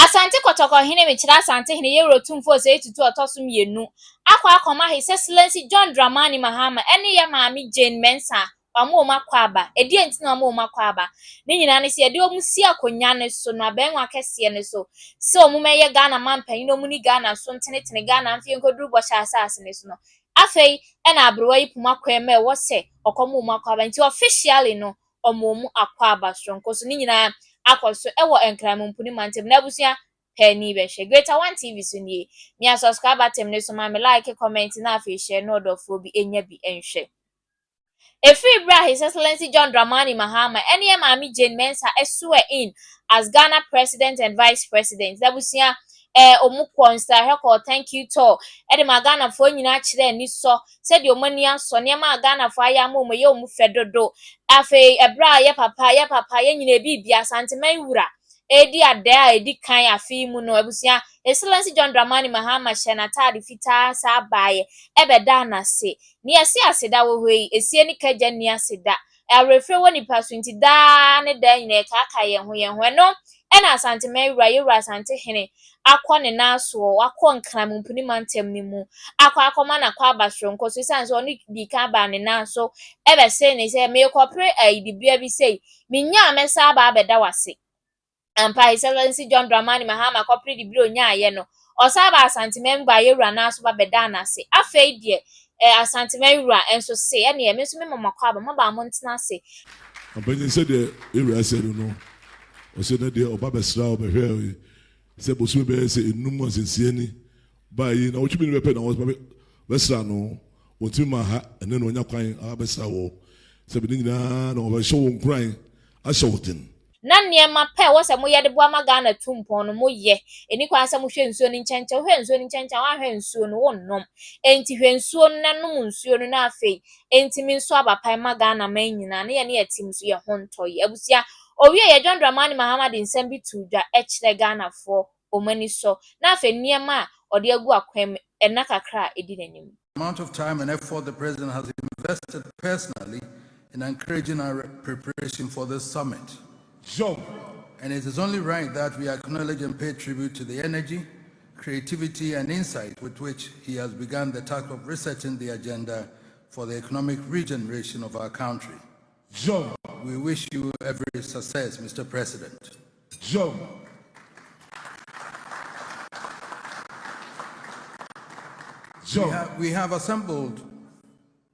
Asante kotoko hene mechira asante hene ye Otumfour say to otoso mienu. Akwa akoma His Excellency John Dramani Mahama ene ye maami Jane Mensa omo makwaba edi enti na omo makwaba ne nyina ne se edi omusi akonya ne so na benwa kese ne so se omumeye Ghana mampanyi no muni Ghana so ntenetene Ghana amfie nkoduru bo sha asase ne so no afei ena abrowa ipuma kweme wo se okomo makwaba nti officially no omo akwaba stronko so ne nyina akoso ewo enkramumpuni mantem na busia penny be she Greater One TV so nie me subscribe atem ne so ma me like comment na afi share no odofo bi enya bi enhwe Efri bra His Excellency John Dramani Mahama ene maami Jane Mensa swear in as Ghana President and Vice President da busia omukwo nsta record thank you to ede ma Ghana fo nyina kire ni so said your money aso ne ma Ghana fo aya mo ye omu fedodo afei ebra ye papa ye nyina bibia santeman wura edi ade a edi kan afi mu no abusia Excellency John Dramani Mahama shenatade fita sa baye ebeda na se ni ase aseda wo hoi esie ni kaja ni aseda arefre woni paso nti da ne da nyina ka ye ho no ena santeman wura ye wura sante hene akọ ne naso akọ nkramumpuni mantem ni mu akọ akọma na kwa abasronko so sanso oni di ka ba ne naso ebe se ne se me kopre idibia bi sei minya amesa aba abeda wase ampa His Excellency John Dramani Mahama kopre dibia onya aye no osaba asanteman gba ye wura naso ba beda na se afei de asanteman wura enso se ene ye meso me mamakwa ba maba amontena se ampanyin se de ewura se no o se de oba besra obehwe se bosu be se enum asensie ni ba yi na otumi be pe na wo besra no otumi ma ha ene no nya kwan a besra wo se bi nyina na wo be show nkran a showten na niema pe wo se mo ye de boa Ghana tumpon no mo ye eni kwa se mo hwe nsuo ni nchenche wa hwe nsuo no wonnom enti hwe nsuo no nanom nsuo no na afei enti mi nso abapan ma Ghana man nyina na ye ne yatim so ye hontoy abusia owie ye John Dramani Mahama de nsem bi tudwa kire Ghana fo omani so na afei niema ode agu akwam ena kakra edi nanim. Amount of time and effort the president has invested personally in encouraging our preparation for this summit. And it is only right that we acknowledge and pay tribute to the energy, creativity, and insight with which he has begun the task of researching the agenda for the economic regeneration of our country. We wish you every success, Mr. President. We have assembled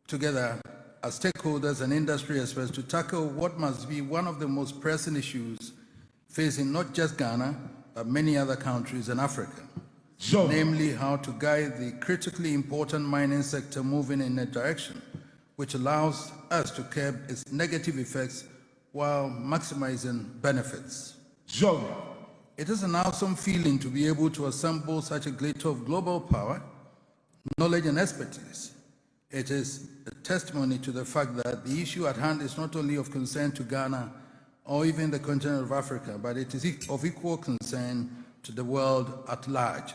together as stakeholders and industry experts to tackle what must be one of the most pressing issues facing not just Ghana, but many other countries in Africa. Namely, how to guide the critically important mining sector moving in a direction which allows us to curb its negative effects while maximizing benefits. It is an awesome feeling to be able to assemble such a glitter of global power, knowledge, and expertise. It is a testimony to the fact that the issue at hand is not only of concern to Ghana or even the continent of Africa, but it is of equal concern to the world at large.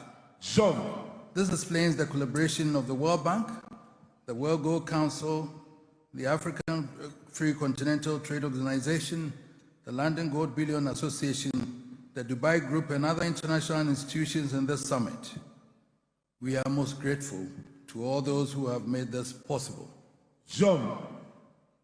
This explains the collaboration of the World Bank, the World Gold Council, the African Free Continental Trade Organization, the London Gold Bullion Association, the Dubai Group, and other international institutions in this summit. We are most grateful to all those who have made this possible.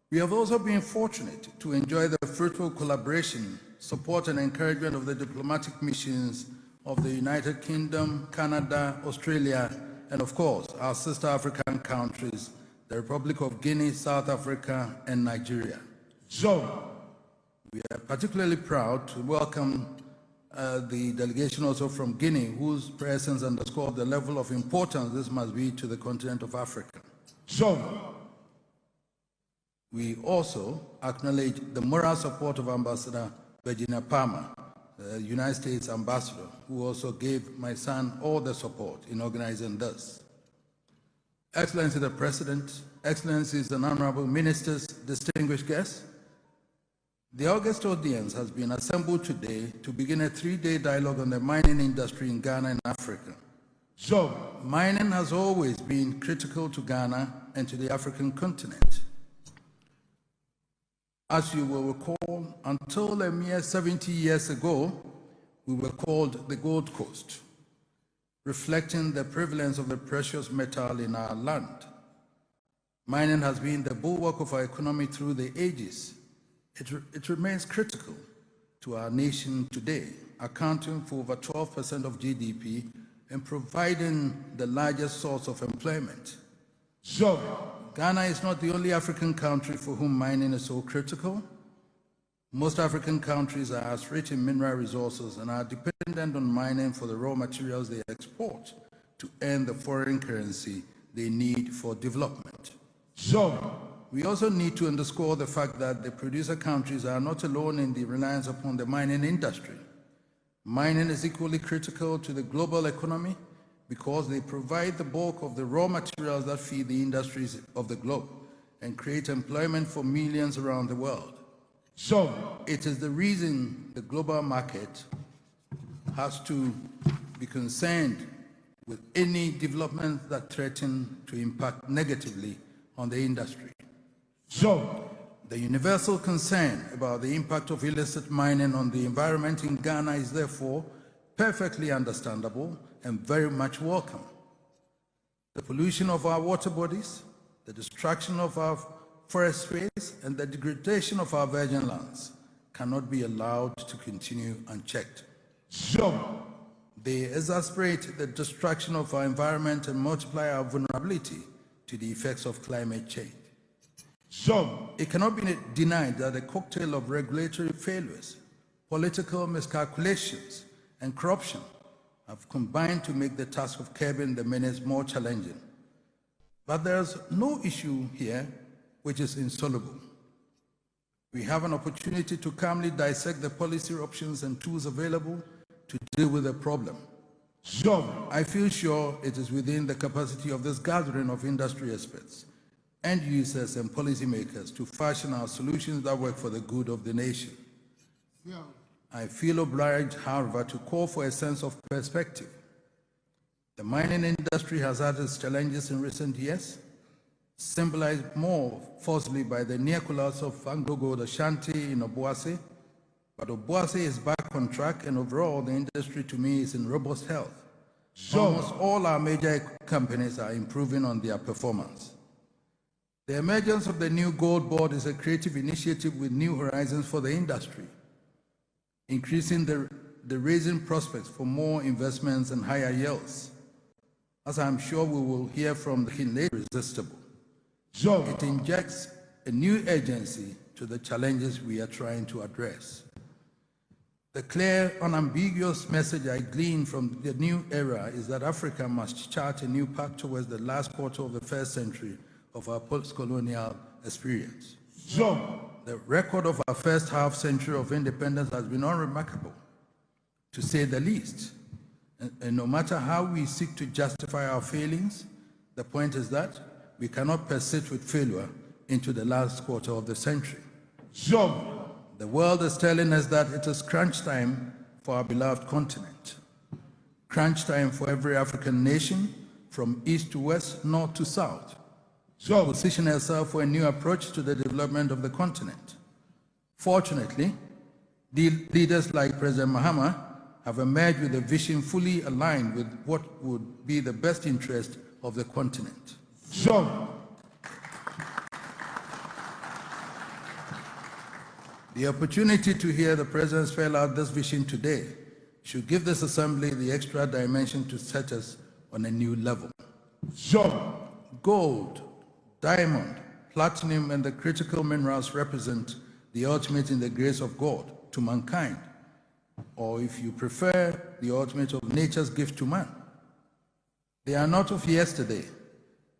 We have also been fortunate to enjoy the fruitful collaboration, support, and encouragement of the diplomatic missions of the United Kingdom, Canada, Australia, and of course, our sister African countries, the Republic of Guinea, South Africa, and Nigeria. We are particularly proud to welcome the delegation also from Guinea, whose presence underscores the level of importance this must be to the continent of Africa. We also acknowledge the moral support of Ambassador Virginia Palmer, the United States ambassador, who also gave my son all the support in organizing this. Excellency the President, Excellencies and Honorable Ministers, distinguished guests, the August audience has been assembled today to begin a 3-day dialogue on the mining industry in Ghana and Africa. Mining has always been critical to Ghana and to the African continent. As you will recall, until a mere 70 years ago, we were called the Gold Coast, reflecting the prevalence of the precious metal in our land. Mining has been the bulwark of our economy through the ages. It remains critical to our nation today, accounting for over 12% of GDP and providing the largest source of employment. So, Ghana is not the only African country for whom mining is so critical. Most African countries are as rich in mineral resources and are dependent on mining for the raw materials they export to earn the foreign currency they need for development. so, We also need to underscore the fact that the producer countries are not alone in the reliance upon the mining industry. Mining is equally critical to the global economy because they provide the bulk of the raw materials that feed the industries of the globe and create employment for millions around the world. so, It is the reason the global market has to be concerned with any developments that threaten to impact negatively on the industry. so, The universal concern about the impact of illicit mining on the environment in Ghana is therefore perfectly understandable and very much welcome. The pollution of our water bodies, the destruction of our forest space, and the degradation of our virgin lands cannot be allowed to continue unchecked. so, They exacerbate the destruction of our environment and multiply our vulnerability to the effects of climate change. so, It cannot be denied that a cocktail of regulatory failures, political miscalculations, and corruption have combined to make the task of curbing the menace more challenging. But there's no issue here which is insoluble. We have an opportunity to calmly dissect the policy options and tools available to deal with the problem. so, I feel sure it is within the capacity of this gathering of industry experts, end users, and policymakers to fashion our solutions that work for the good of the nation. I feel obliged, however, to call for a sense of perspective. The mining industry has had its challenges in recent years, symbolized more forcibly by the near collapse of AngloGold Ashanti in Obuasi. But Obuasi is back on track, and overall, the industry to me is in robust health. Almost all our major companies are improving on their performance. The emergence of the new Gold Board is a creative initiative with new horizons for the industry, increasing the raising prospects for more investments and higher yields. As I'm sure we will hear from the Kinley Irresistible, so, it injects a new urgency to the challenges we are trying to address. The clear, unambiguous message I glean from the new era is that Africa must chart a new path towards the last quarter of the first century of our post-colonial experience. so, The record of our first half century of independence has been unremarkable, to say the least. And no matter how we seek to justify our failings, the point is that we cannot persist with failure into the last quarter of the century. so, The world is telling us that it is crunch time for our beloved continent. Crunch time for every African nation, from east to west, north to south, so, position herself for a new approach to the development of the continent. Fortunately, leaders like Prez Mahama have emerged with a vision fully aligned with what would be the best interest of the continent. so, The opportunity to hear the President spell out this vision today should give this assembly the extra dimension to set us on a new level. so, Gold, diamond, platinum, and the critical minerals represent the ultimate in the grace of God to mankind, or if you prefer, the ultimate of nature's gift to man. They are not of yesterday.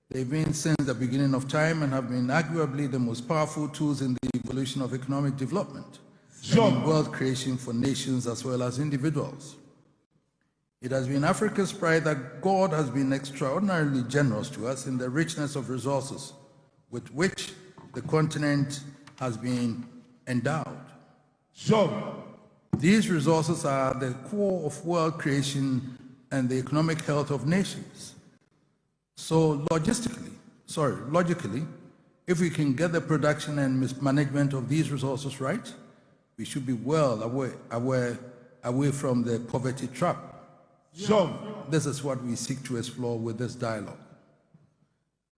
They've been since the beginning of time and have been arguably the most powerful tools in the evolution of economic development and in wealth creation for nations as well as individuals. It has been Africa's pride that God has been extraordinarily generous to us in the richness of resources with which the continent has been endowed. so, These resources are the core of wealth creation and the economic health of nations. So logically, if we can get the production and management of these resources right, we should be well aware away from the poverty trap. This is what we seek to explore with this dialogue.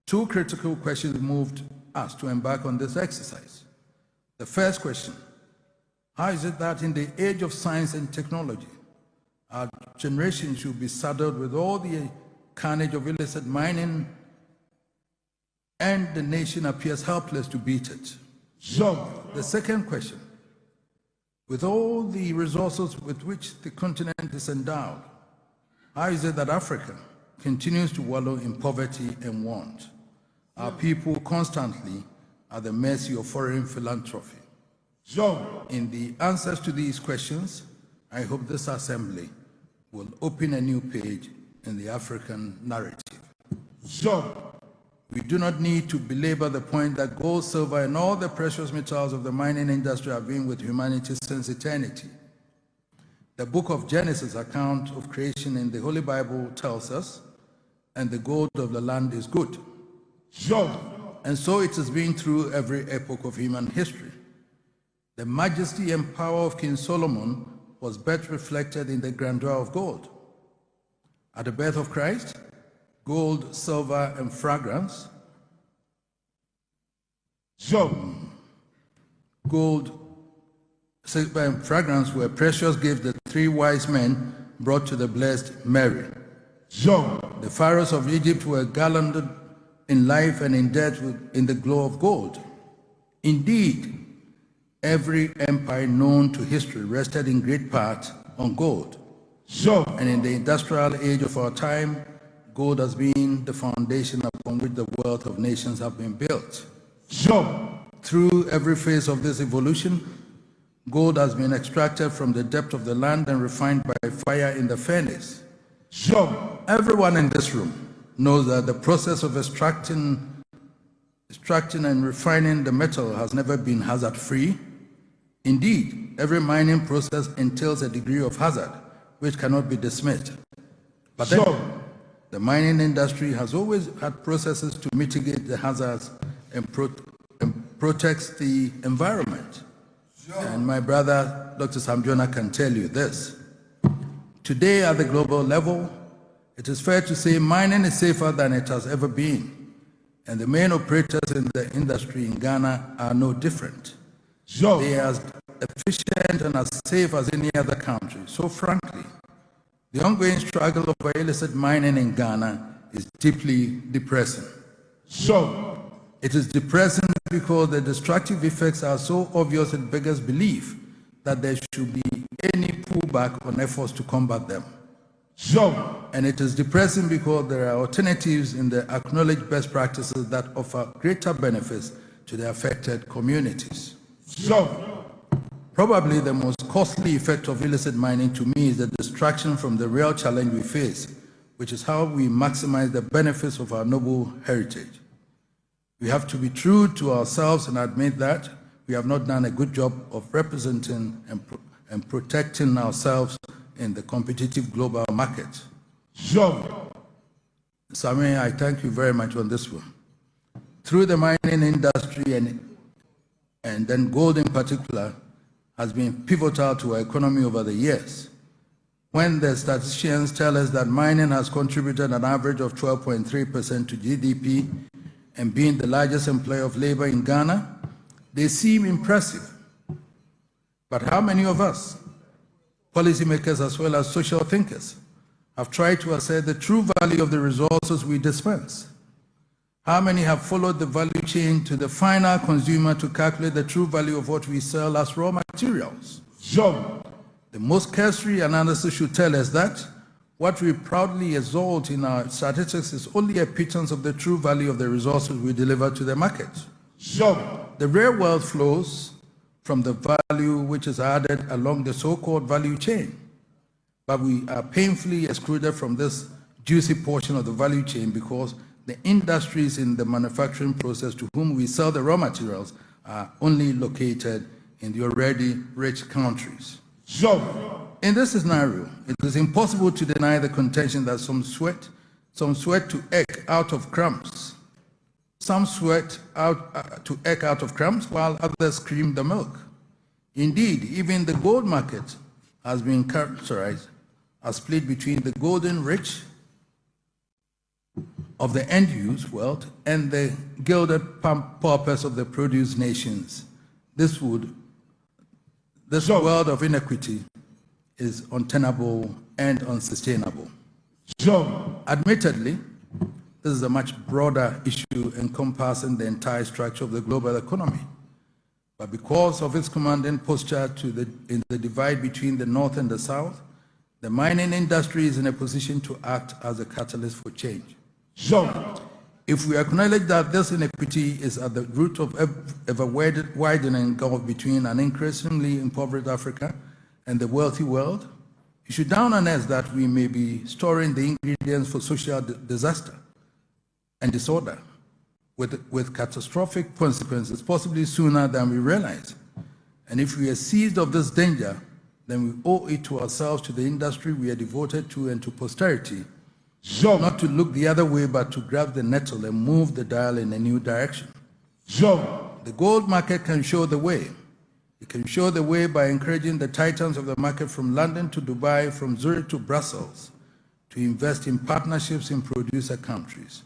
Two critical questions moved us to embark on this exercise. The first question: how is it that in the age of science and technology, our generation should be saddled with all the carnage of illicit mining, and the nation appears helpless to beat it? The second question: with all the resources with which the continent is endowed, how is it that Africa continues to wallow in poverty and want? Our people constantly at the mercy of foreign philanthropy. In the answers to these questions, I hope this assembly will open a new page in the African narrative. We do not need to belabor the point that gold, silver, and all the precious metals of the mining industry have been with humanity since eternity. The book of Genesis account of creation in the Holy Bible tells us, and the gold of the land is good. And so it has been through every epoch of human history. The majesty and power of King Solomon was best reflected in the grandeur of gold. At the birth of Christ, gold, silver, and fragrance. Gold, silver, and fragrance were precious gifts the three wise men brought to the blessed Mary. The pharaohs of Egypt were garlanded in life and in death in the glow of gold. Indeed, every empire known to history rested in great part on gold. And in the industrial age of our time, gold has been the foundation upon which the wealth of nations have been built. Through every phase of this evolution, gold has been extracted from the depth of the land and refined by fire in the furnace. Everyone in this room knows that the process of extracting and refining the metal has never been hazard-free. Indeed, every mining process entails a degree of hazard which cannot be dismissed. But then, the mining industry has always had processes to mitigate the hazards and protects the environment. And my brother, Dr. Samjona, can tell you this. Today, at the global level, it is fair to say mining is safer than it has ever been. And the main operators in the industry in Ghana are no different. They are as efficient and as safe as any other country. So frankly, the ongoing struggle over illicit mining in Ghana is deeply depressing. It is depressing because the destructive effects are so obvious it beggars belief that there should be any pullback on efforts to combat them. And it is depressing because there are alternatives in the acknowledged best practices that offer greater benefits to the affected communities. Probably the most costly effect of illicit mining to me is the distraction from the real challenge we face, which is how we maximize the benefits of our noble heritage. We have to be true to ourselves and admit that we have not done a good job of representing and protecting ourselves in the competitive global market. Sammy, I thank you very much on this one. Through the mining industry and then gold in particular has been pivotal to our economy over the years. When the statisticians tell us that mining has contributed an average of 12.3% to GDP and being the largest employer of labor in Ghana, they seem impressive. But how many of us, policymakers as well as social thinkers, have tried to assess the true value of the resources we dispense? How many have followed the value chain to the final consumer to calculate the true value of what we sell as raw materials? The most cursory analysis should tell us that what we proudly exalt in our statistics is only a pittance of the true value of the resources we deliver to the market. The real wealth flows from the value which is added along the so-called value chain. But we are painfully excluded from this juicy portion of the value chain because the industries in the manufacturing process to whom we sell the raw materials are only located in the already rich countries. In this scenario, it is impossible to deny the contention that some sweat to egg out of crumbs. Some sweat to egg out of crumbs while others cream the milk. Indeed, even the gold market has been characterized as split between the golden rich of the end-use world and the gilded paupers of the produce nations. This world of inequity is untenable and unsustainable. Admittedly, this is a much broader issue encompassing the entire structure of the global economy. But because of its commanding posture in the divide between the North and the South, the mining industry is in a position to act as a catalyst for change. If we acknowledge that this inequity is at the root of ever-widening gulf between an increasingly impoverished Africa and the wealthy world, you should down on us that we may be storing the ingredients for social disaster and disorder with catastrophic consequences, possibly sooner than we realize. And if we are seized of this danger, then we owe it to ourselves, to the industry we are devoted to, and to posterity, not to look the other way, but to grab the nettle and move the dial in a new direction. The gold market can show the way. It can show the way by encouraging the titans of the market from London to Dubai, from Zurich to Brussels, to invest in partnerships in producer countries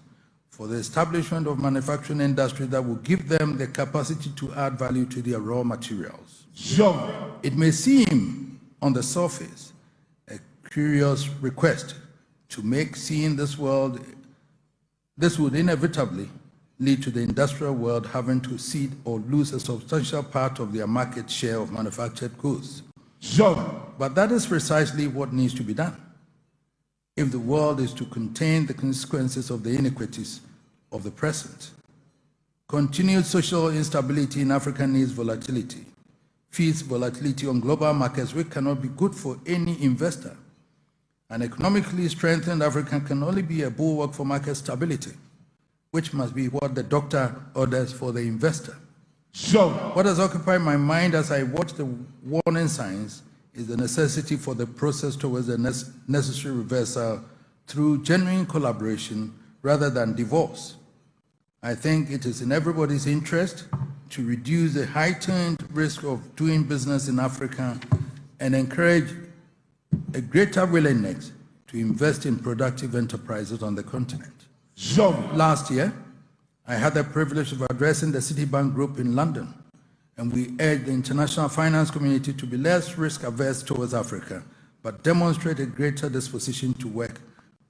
for the establishment of manufacturing industry that will give them the capacity to add value to their raw materials. It may seem on the surface a curious request to make seeing this world, this would inevitably lead to the industrial world having to cede or lose a substantial part of their market share of manufactured goods. But that is precisely what needs to be done if the world is to contain the consequences of the inequities of the present. Continued social instability in Africa needs volatility, feeds volatility on global markets, which cannot be good for any investor. An economically strengthened Africa can only be a bulwark for market stability, which must be what the doctor orders for the investor. What has occupied my mind as I watch the warning signs is the necessity for the process towards a necessary reversal through genuine collaboration rather than divorce. I think it is in everybody's interest to reduce the heightened risk of doing business in Africa and encourage a greater willingness to invest in productive enterprises on the continent. Last year, I had the privilege of addressing the Citibank Group in London, and we urged the international finance community to be less risk-averse towards Africa, but demonstrate a greater disposition to work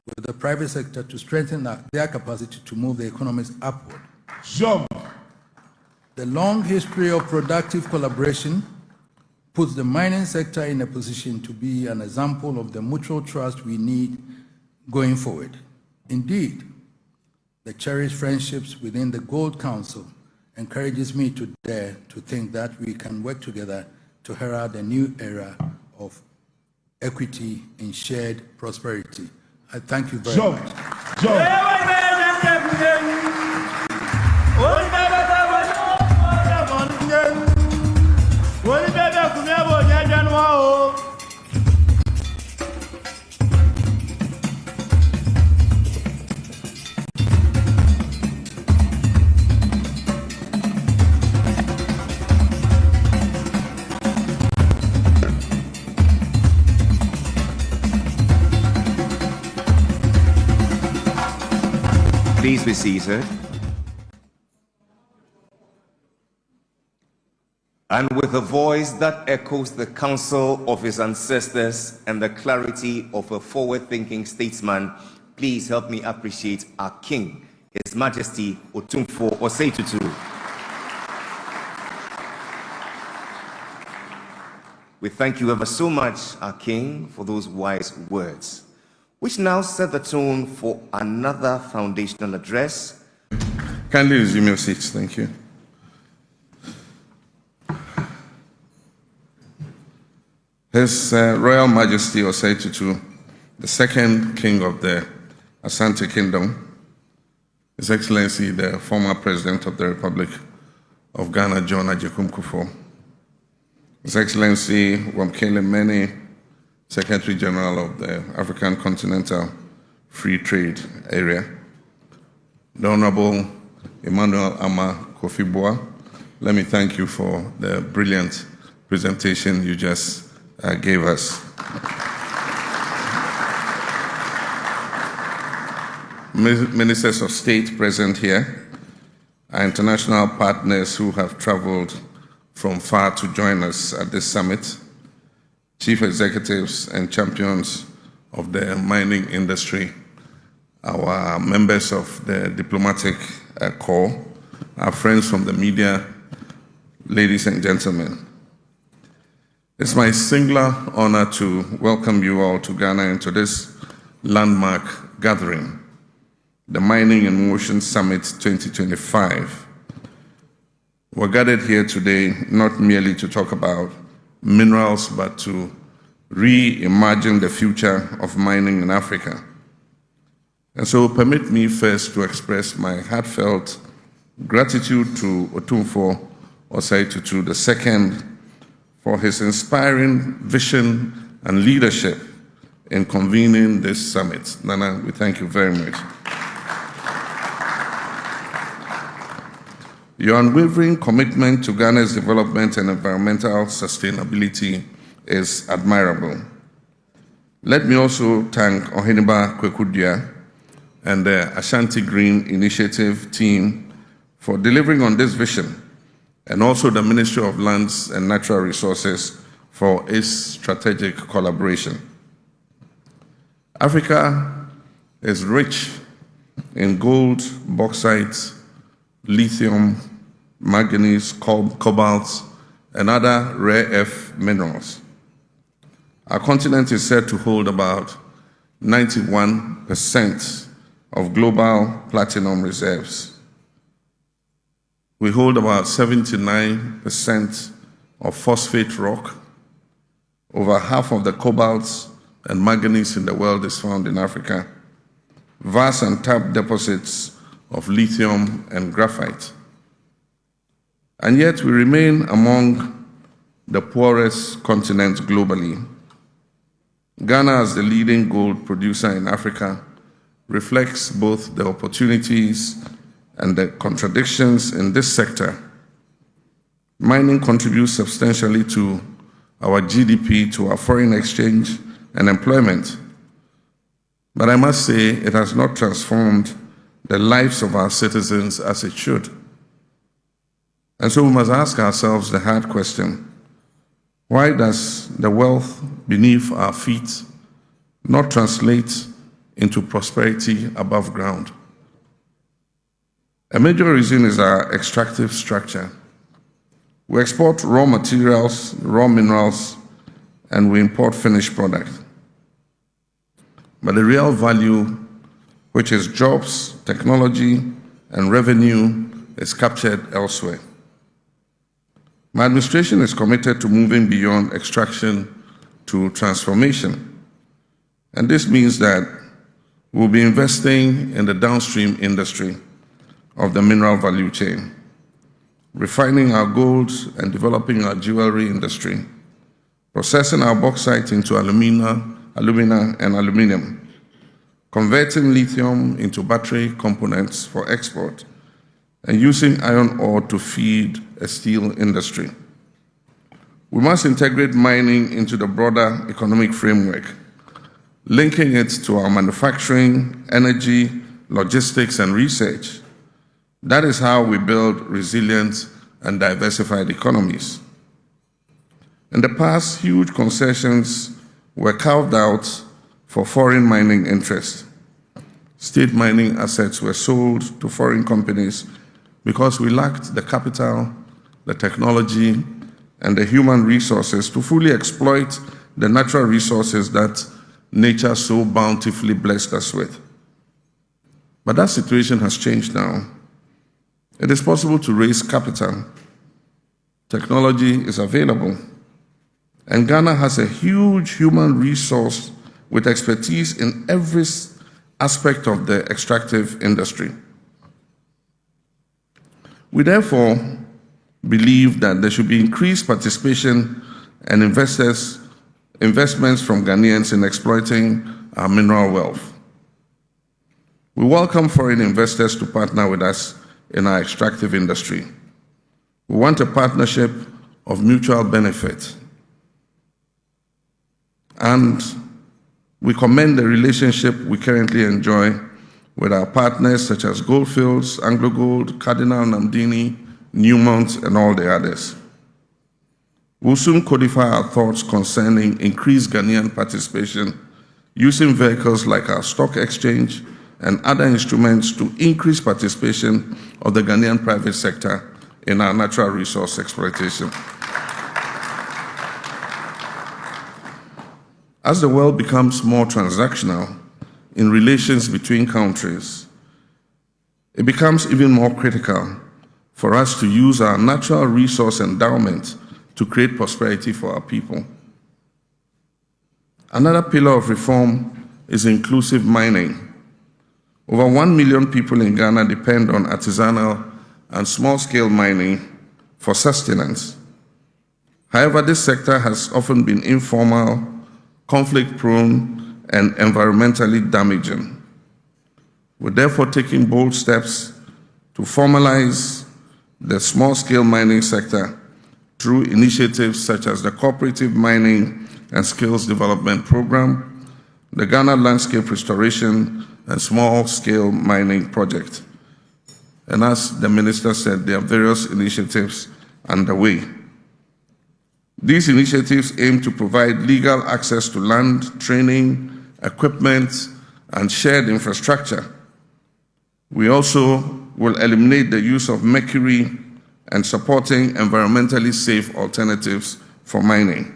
with the private sector to strengthen their capacity to move the economies upward. The long history of productive collaboration puts the mining sector in a position to be an example of the mutual trust we need going forward. Indeed, the cherished friendships within the Gold Council encourages me to dare to think that we can work together to herald a new era of equity and shared prosperity. I thank you very much. Please be seated. And with a voice that echoes the counsel of his ancestors and the clarity of a forward-thinking statesman, please help me appreciate our King, His Majesty Otumfour Osei-Tutu. We thank you ever so much, our King, for those wise words, which now set the tone for another foundational address. Kindly resume your seats, thank you. His Royal Majesty Osei-Tutu, the second king of the Asante Kingdom, His Excellency, the former President of the Republic of Ghana, John Agyekum-Kufuor, His Excellency Wamkele Mene, Secretary General of the African Continental Free Trade Area, the Honorable Emmanuel Ama Kofi Boa, let me thank you for the brilliant presentation you just gave us. Ministers of State present here, our international partners who have traveled from far to join us at this summit, chief executives and champions of the mining industry, our members of the diplomatic corps, our friends from the media, ladies and gentlemen. It's my singular honor to welcome you all to Ghana and to this landmark gathering, the Mining in Motion Summit 2025. We're gathered here today not merely to talk about minerals, but to reimagine the future of mining in Africa. And so permit me first to express my heartfelt gratitude to Otumfour Osei Tutu II for his inspiring vision and leadership in convening this summit. Nana, we thank you very much. Your unwavering commitment to Ghana's development and environmental sustainability is admirable. Let me also thank Oheniba Kwekudia and the Ashanti Green Initiative team for delivering on this vision, and also the Ministry of Lands and Natural Resources for its strategic collaboration. Africa is rich in gold, bauxite, lithium, manganese, cobalt, and other rare earth minerals. Our continent is said to hold about 91% of global platinum reserves. We hold about 79% of phosphate rock. Over half of the cobalt and manganese in the world is found in Africa. Vast untapped deposits of lithium and graphite. And yet we remain among the poorest continents globally. Ghana, as the leading gold producer in Africa, reflects both the opportunities and the contradictions in this sector. Mining contributes substantially to our GDP, to our foreign exchange and employment. But I must say it has not transformed the lives of our citizens as it should. And so we must ask ourselves the hard question: why does the wealth beneath our feet not translate into prosperity above ground? A major reason is our extractive structure. We export raw materials, raw minerals, and we import finished product. But the real value, which is jobs, technology, and revenue, is captured elsewhere. My administration is committed to moving beyond extraction to transformation. And this means that we'll be investing in the downstream industry of the mineral value chain, refining our gold and developing our jewelry industry, processing our bauxite into alumina and aluminum, converting lithium into battery components for export, and using iron ore to feed a steel industry. We must integrate mining into the broader economic framework, linking it to our manufacturing, energy, logistics, and research. That is how we build resilient and diversified economies. In the past, huge concessions were carved out for foreign mining interests. State mining assets were sold to foreign companies because we lacked the capital, the technology, and the human resources to fully exploit the natural resources that nature so bountifully blessed us with. But that situation has changed now. It is possible to raise capital. Technology is available. And Ghana has a huge human resource with expertise in every aspect of the extractive industry. We therefore believe that there should be increased participation and investments from Ghanaians in exploiting our mineral wealth. We welcome foreign investors to partner with us in our extractive industry. We want a partnership of mutual benefit. and we commend the relationship we currently enjoy with our partners such as Goldfields, Anglo Gold, Cardinal Namdini, Newmont, and all the others. We'll soon codify our thoughts concerning increased Ghanaian participation using vehicles like our stock exchange and other instruments to increase participation of the Ghanaian private sector in our natural resource exploitation. As the world becomes more transactional in relations between countries, it becomes even more critical for us to use our natural resource endowment to create prosperity for our people. Another pillar of reform is inclusive mining. Over 1 million people in Ghana depend on artisanal and small-scale mining for sustenance. However, this sector has often been informal, conflict-prone, and environmentally damaging. We're therefore taking bold steps to formalize the small-scale mining sector through initiatives such as the Cooperative Mining and Skills Development Program, the Ghana Landscape Restoration and Small-Scale Mining Project. And as the Minister said, there are various initiatives underway. These initiatives aim to provide legal access to land, training, equipment, and shared infrastructure. We also will eliminate the use of mercury and supporting environmentally safe alternatives for mining.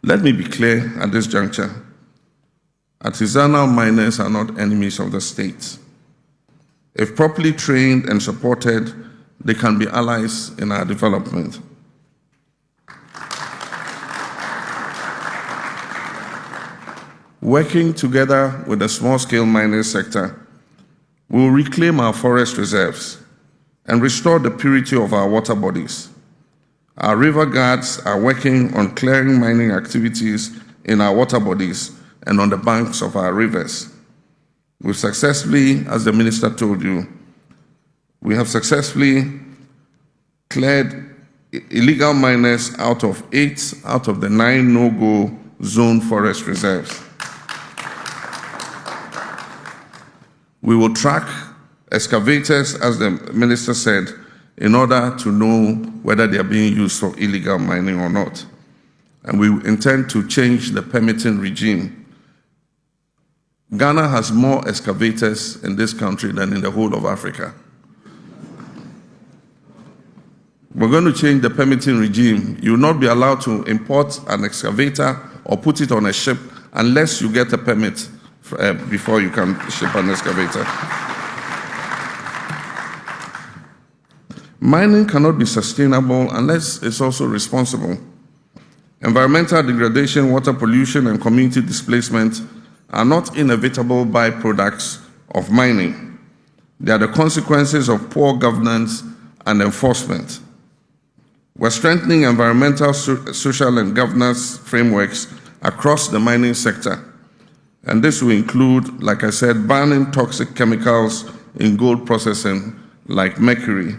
Let me be clear at this juncture. Artisanal miners are not enemies of the state. If properly trained and supported, they can be allies in our development. Working together with the small-scale mining sector, we will reclaim our forest reserves and restore the purity of our water bodies. Our river guards are working on clearing mining activities in our water bodies and on the banks of our rivers. We've successfully, as the Minister told you, we have successfully cleared illegal miners out of 8 out of the 9 no-go zone forest reserves. We will track excavators, as the Minister said, in order to know whether they are being used for illegal mining or not. And we intend to change the permitting regime. Ghana has more excavators in this country than in the whole of Africa. We're going to change the permitting regime. You will not be allowed to import an excavator or put it on a ship unless you get a permit before you can ship an excavator. Mining cannot be sustainable unless it's also responsible. Environmental degradation, water pollution, and community displacement are not inevitable byproducts of mining. They are the consequences of poor governance and enforcement. We're strengthening environmental, social, and governance frameworks across the mining sector. And this will include, like I said, banning toxic chemicals in gold processing like mercury,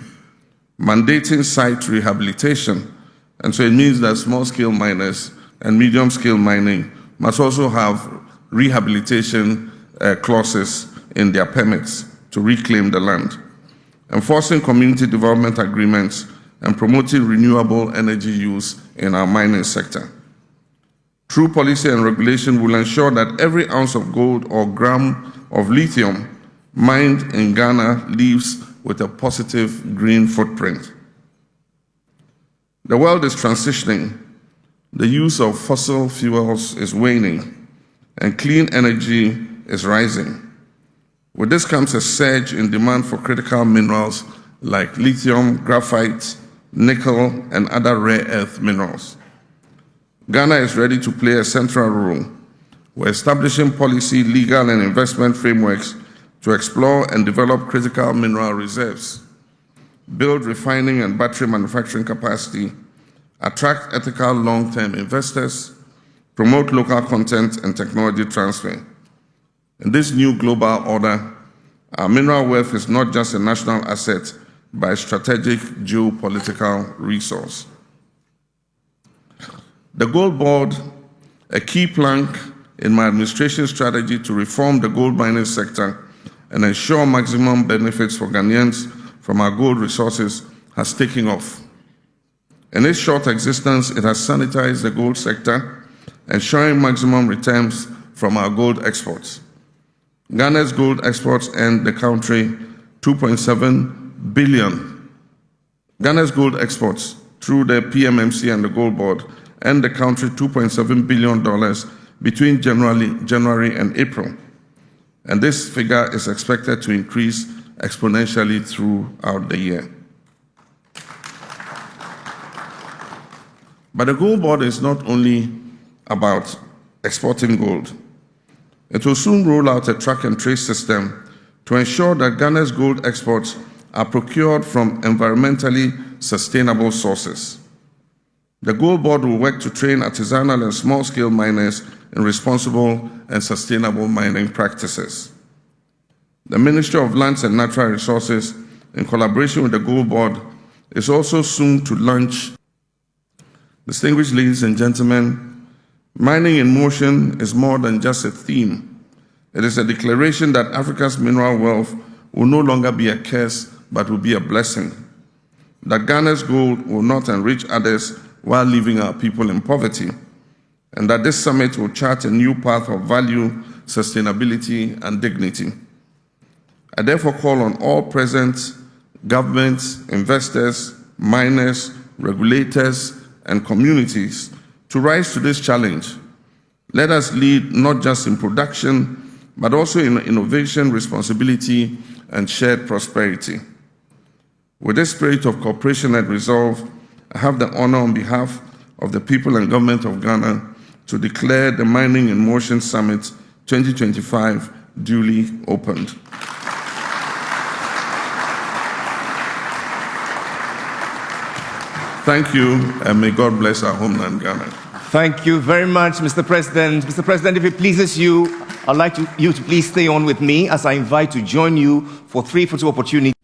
mandating site rehabilitation. And so it means that small-scale miners and medium-scale mining must also have rehabilitation clauses in their permits to reclaim the land. Enforcing community development agreements and promoting renewable energy use in our mining sector. True policy and regulation will ensure that every ounce of gold or gram of lithium mined in Ghana leaves with a positive green footprint. The world is transitioning. The use of fossil fuels is waning, and clean energy is rising. With this comes a surge in demand for critical minerals like lithium, graphite, nickel, and other rare earth minerals. Ghana is ready to play a central role. We're establishing policy, legal, and investment frameworks to explore and develop critical mineral reserves, build refining and battery manufacturing capacity, attract ethical long-term investors, promote local content and technology transfer. In this new global order, our mineral wealth is not just a national asset, but a strategic geopolitical resource. The Gold Board, a key plank in my administration strategy to reform the gold mining sector and ensure maximum benefits for Ghanaians from our gold resources, has taken off. In its short existence, it has sanitized the gold sector, ensuring maximum returns from our gold exports. Ghana's gold exports earned the country 2.7 billion. Ghana's gold exports through the PMMC and the Gold Board earned the country $2.7 billion between January and April. And this figure is expected to increase exponentially throughout the year. But the Gold Board is not only about exporting gold. It will soon roll out a track and trace system to ensure that Ghana's gold exports are procured from environmentally sustainable sources. The Gold Board will work to train artisanal and small-scale miners in responsible and sustainable mining practices. The Ministry of Lands and Natural Resources, in collaboration with the Gold Board, is also soon to launch. Distinguished ladies and gentlemen, mining in motion is more than just a theme. It is a declaration that Africa's mineral wealth will no longer be a curse, but will be a blessing. That Ghana's gold will not enrich others while leaving our people in poverty. And that this summit will chart a new path of value, sustainability, and dignity. I therefore call on all present, governments, investors, miners, regulators, and communities to rise to this challenge. Let us lead not just in production, but also in innovation, responsibility, and shared prosperity. With this spirit of cooperation and resolve, I have the honor on behalf of the people and government of Ghana to declare the Mining in Motion Summit 2025 duly opened. Thank you, and may God bless our homeland, Ghana. Thank you very much, Mr. President. Mr. President, if it pleases you, I'd like you to please stay on with me as I invite to join you for 3 photo opportunities.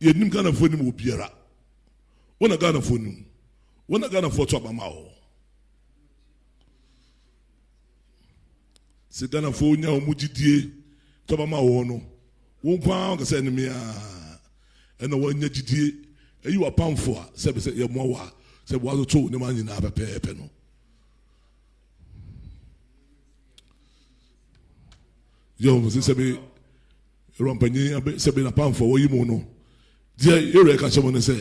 Yedim Ghana phone mu obiara wona Ghana phone wona Ghana phone to abama o se Ghana phone nya omugidie to abama o no won kwa ka se enemi a ena wanya gidie eyi wa pamfo a se be se ye mo wa se bo azo to ne ma nyina pepepe no yo se be rompani se be na pamfo wo yi mo no dia ere ka chemo ne se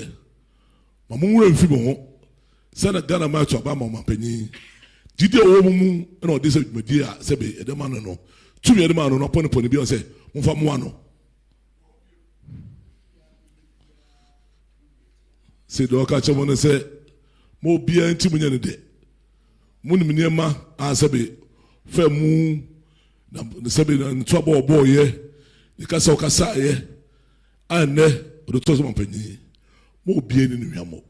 mamumura mfi mo se na Ghana ma to aba ma panyi didi owo mu na odi se dwumadi a se be edema no no tumi edema no no pone bi o se mfa mo ano se do ka chemo ne se mo bia nti munya ne de munim niema a se be fa mu na se be na to aba obo ye ni ka se o ka sa ye ane the tozo mampeni mo bie ni nwamo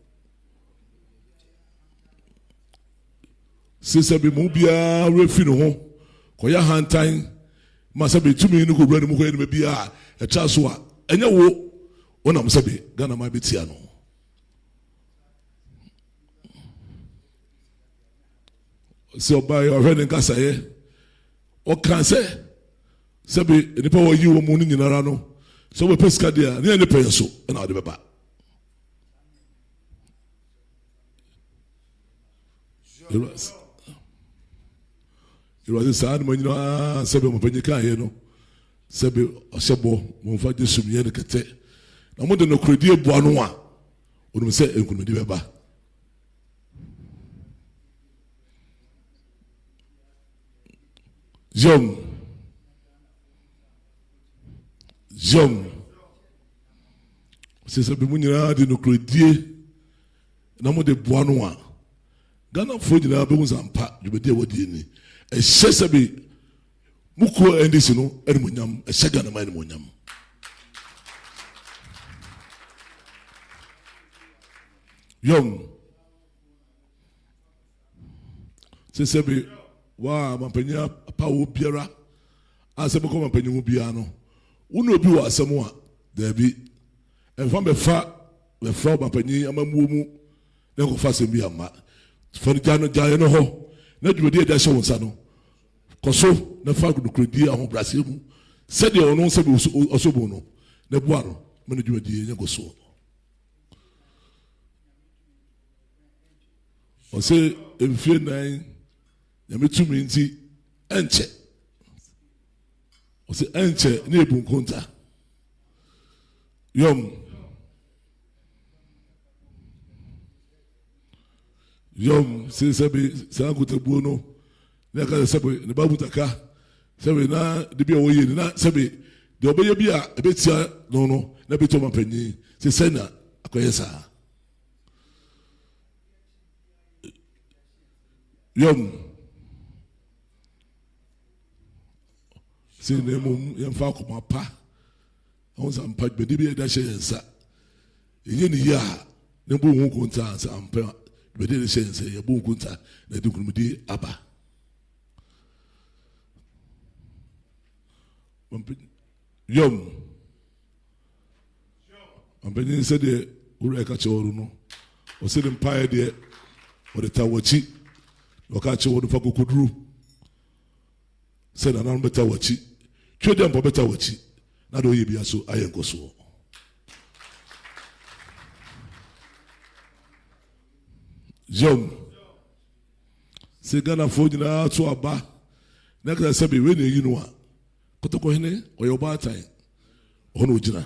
sese be mo bia refi no ho koya hantan ma se be tumi ni ko bra ni mo ko ni bia e tra so a enye wo wona mo se be Ghana ma betia no so by your head nkasa ye o kan se be ni pa wo yi wo mo ni nyinara no so we pesca dia ni any pay so na ade beba it was sad when you know sebe mo panyika here no sebe osebo mo fa je sumye ne kete na mo de no kredi ebu anu a onu se enkunmedi beba Jom se se be munyira de no kredie na mo de boa no a Ghana fo nyira be unzampa dwumedi wodi ni e hyese be muko endisi no ermunyam e hyega na man munyam Young. Say Sebi, wa Mampenia, Pau Piera, as a Bocoma Penu Piano. Uno Bua Samoa, there be, and from the far, the frog Mampeni, and Mamumu, then go fast and be a mat. For the Giano Ho, not you did that show Sano. Koso, the fag to Credia on Brazil, said your own Sabu Osobono, the Buano, Manager de Yagoso. Or say, if you're 9. Yamitu minti enche. Ose enche ni ebunkonta. Yom se sebi sa kuta buono. Ne ka sebi ne babu taka. Sebi na de bia woye na sebi de obeye bia ebetia no na beto mapanyi. Se sena akoyesa. Yom say ne mum yemfa akoma pa on some pat be dey da shensa eyi ni ya ne bu hu kunta sa ampa be dey shensa ye bu kunta na de kunumdi aba yom ampeni say de uru eka choru no o say dem pa de o de tawachi o ka choru fa kokudru say na na beta wachi twe dem beta wachi na do ye bia so ayenko so Jom se Ghana fo nyina to aba na ka se be we na yi no a kotoko hene o yo ba tan o no gina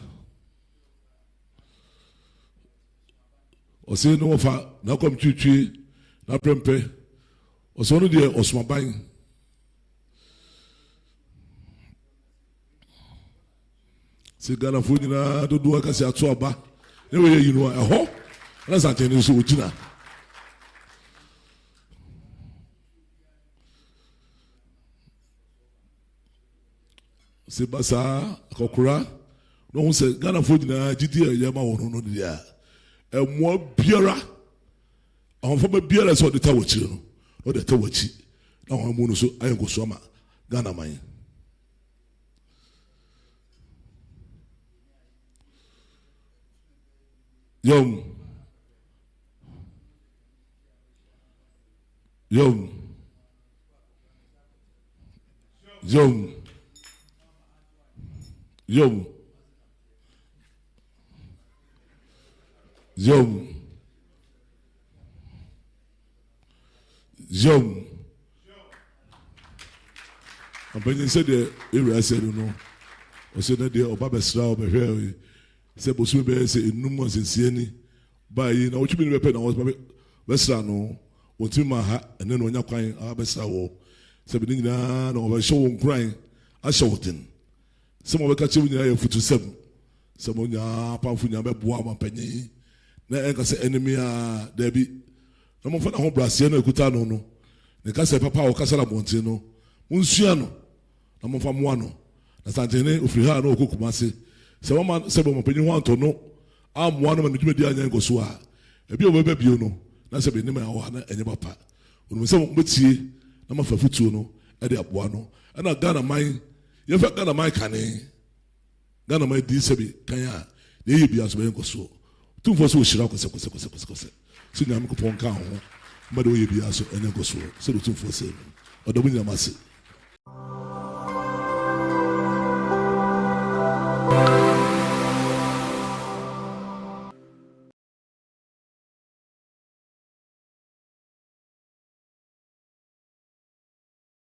o se no fa na kom twitwi na prempe o so no de osmaban se Ghana fo nyina do do aka se ato aba na we yi no a ho na sante ni so o gina se basa kokura no se Ghana fo nyina gidi ya ma wono no dia e mo biara on fo ma biara so de tawachi no o de tawachi na ho mu no so ayenko so ma Ghana man yom yom yom Yom Yom Yom Ampany said the area said no o said that the Obabesra obehwe say bosu be say enum asensie ni ba yi na otumi be pe na Obabesra no otumi ma ha ene no nya kwan Obabesra wo say be nyina na Obabesha wo nkran a shawtin some of the catching you for to seven. Some of your powerful number boa penny. Na enka say enemy there be. No more for the home Brazil no kutano no. Ne ka say papa o kasala montino. Munsuano. Na mo fa moano. Na santene ofiri ha no okukumase. Se wo man se bo penny ho anto no. Amoano ma nudwedi anya ngo so a. Ebi o bebe bio no. Na se be ne ma ho na enye papa. Onu se mo betie na ma fa futuo no. E de aboa no. E na Ghana man you felt Ghana my canny. Ghana my disabi, Kaya, the Ibias were so. Two for so shirako, so Yamko Ponka, Mado Ibias and Egoso, so the 247, or the William Massey.